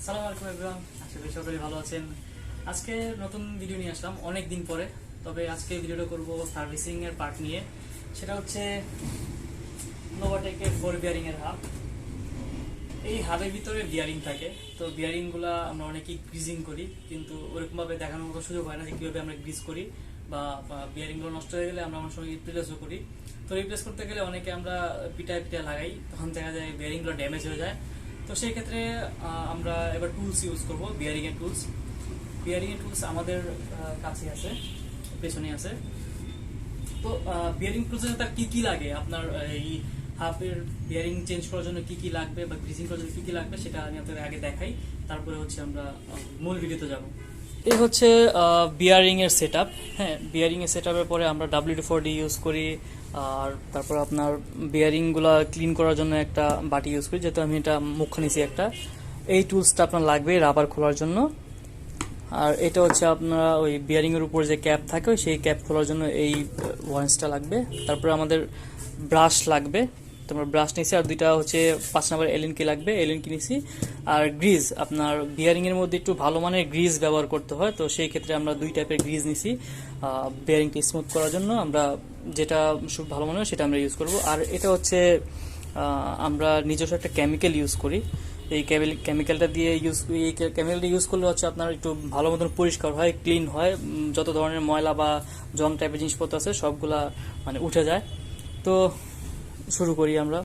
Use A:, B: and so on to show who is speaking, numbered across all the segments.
A: আসসালামু আলাইকুম এভরিওয়ান, আশা করি সকলেই ভালো আছেন। আজকে নতুন ভিডিও নিয়ে আসলাম অনেক দিন পরে। তবে আজকে ভিডিওটা করব সার্ভিসিং এর পার্ট নিয়ে। সেটা হচ্ছে নোভাটেকের 4 বিয়ারিং এর হাব। এই হাবের ভিতরে বিয়ারিং থাকে, তো বিয়ারিং গুলা আমরা অনেকেই গ্রিজিং করি, কিন্তু ওরকম ভাবে দেখানোর মতো সুযোগ হয় না যে কিভাবে আমরা গ্রিজ করি, বা বিয়ারিং গুলো নষ্ট হয়ে গেলে আমরা অনেক সময় রিপ্লেসও করি। তো রিপ্লেস করতে গেলে অনেকে আমরা পিটায় লাগাই, তখন দেখা যায় বিয়ারিং গুলো ড্যামেজ হয়ে যায়। তো সেই ক্ষেত্রে আমরা এবার টুলস ইউজ করব, বিয়ারিং এর টুলস। বিয়ারিং এর টুলস আমাদের কাছে আছে, পেছনে আছে। তো বিয়ারিং টুলসে তার কি কি লাগে, আপনার এই হাফের বিয়ারিং চেঞ্জ করার জন্য কি কি লাগবে বা গ্রিজিং করার জন্য কি কি লাগবে, সেটা আমি আপনাদের আগে দেখাই, তারপরে হচ্ছে আমরা মূল ভিডিওতে যাব। এই হচ্ছে বিয়ারিং এর সেটআপ। হ্যাঁ, বিয়ারিং এর সেটআপের পরে আমরা WD-40 ইউজ করি, আর তারপর আপনার বিয়ারিং গুলা ক্লিন করার জন্য একটা বাটি ইউজ করি, যেহেতু আমি এটা মুখ নিছি একটা। এই টুলসটা আপনার লাগবে রাবার খোলার জন্য। আর এটা হচ্ছে আপনার ওই বিয়ারিং এর উপর যে ক্যাপ থাকে, সেই ক্যাপ খোলার জন্য এই ওয়ারেন্সটা লাগবে। তারপরে আমাদের ব্রাশ লাগবে, তোমার ব্রাশ নিয়েছি। আর দুইটা হচ্ছে 5 নম্বর এলএন কি লাগবে, এলএন কিনেছি। আর গ্রিজ, আপনার বিয়ারিং এর মধ্যে একটু ভালো মানের গ্রিজ ব্যবহার করতে হয়, তো সেই ক্ষেত্রে আমরা 2 টাইপের গ্রিজ নিছি। বিয়ারিংটা স্মুথ করার জন্য আমরা যেটা ভালো মনে হয় সেটা আমরা ইউজ করব। আর এটা হচ্ছে আমরা নিজস্ব একটা কেমিক্যাল ইউজ করি। এই কেমিক্যালটা ইউজ করলে হচ্ছে আপনার একটু ভালো মতন পরিষ্কার হয়, ক্লিন হয়, যত ধরনের ময়লা বা জং টাইপের জিনিসপত্র আছে সবগুলা মানে উঠে যায়। তো শুরু করি আমরা।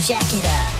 B: Jack it up.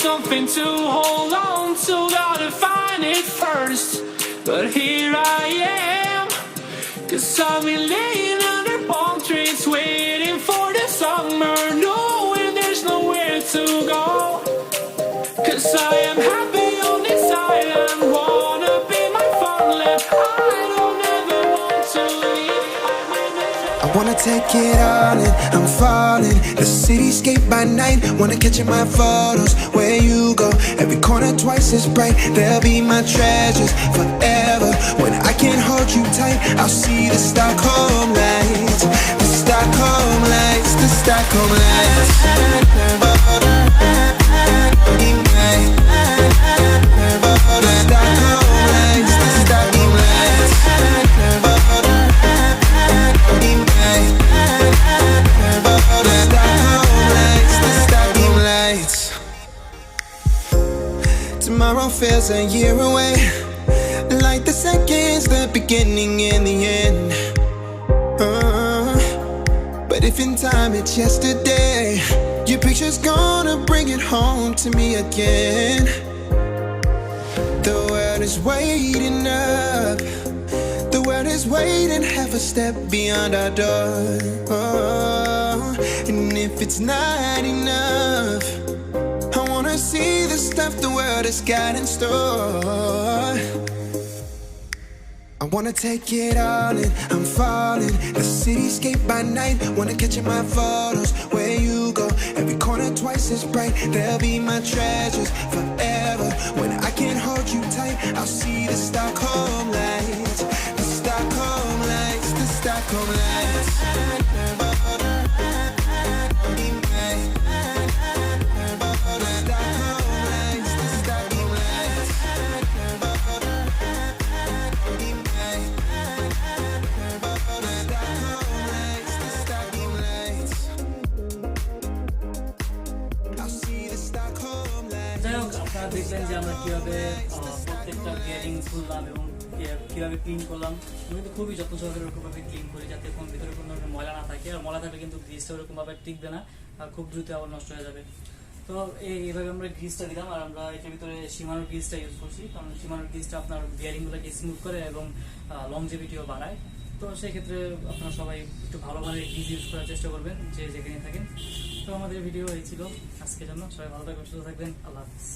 B: something to hold on to, gotta find it first. But here I am, 'cause I've been laying under palm trees, waiting for the summer, knowing there's nowhere to go. 'Cause I am happy on this island, wanna be my farmland. I don't ever want to leave.
C: I wanna take it all in, I'm falling. The cityscape by night, wanna catch in my photos. Where you go, every corner twice as bright. They'll be my treasures forever. When I can't hold you tight, I'll see the Stockholm lights. The Stockholm lights, the Stockholm lights. The Stockholm lights, the Stockholm lights. Tomorrow feels a year away, like the seconds, the beginning and the end. But if in time it's yesterday, your picture's gonna bring it home to me again. The world is waiting up, the world is waiting half a step beyond our door. And if it's not enough, I wanna see the stuff the world has got in store. I wanna take it all in, I'm falling. The cityscape by night, wanna catch in my photos. Where you go, every corner twice as bright. They'll be my treasures forever. When I can't hold you tight, I'll see the Stockholm lights. The Stockholm lights, the Stockholm lights.
A: যাই হোক, আপনারা দেখলেন যে আমরা কিভাবে প্রত্যেকটা bearing খুললাম এবং কিভাবে ক্লিন করলাম। আমি কিন্তু খুবই যত্ন সহকারে ওরকমভাবে ক্লিন করি যাতে কোনো ভিতরে কোনো ধরনের ময়লা না থাকে, আর ময়লা থাকলে কিন্তু গ্রিসটা ওরকমভাবে টিকবে না আর খুব দ্রুত আবার নষ্ট হয়ে যাবে। তো এইভাবে আমরা গ্রিসটা দিলাম, আর আমরা এটার ভিতরে সীমানোর গ্রিসটা ইউজ করছি, কারণ সীমানোর গ্রিসটা আপনার বিয়ারিংগুলোকে স্মুথ করে এবং লংজিভিটিও বাড়ায়। তো সেই ক্ষেত্রে আপনারা সবাই একটু ভালো মানের গ্রিস ইউজ করার চেষ্টা করবেন যে যেখানে থাকেন। তো আমাদের ভিডিও এই ছিল আজকের জন্য, সবাই ভালো থাকবেন, সুস্থ থাকবেন, আল্লাহ হাফিজ।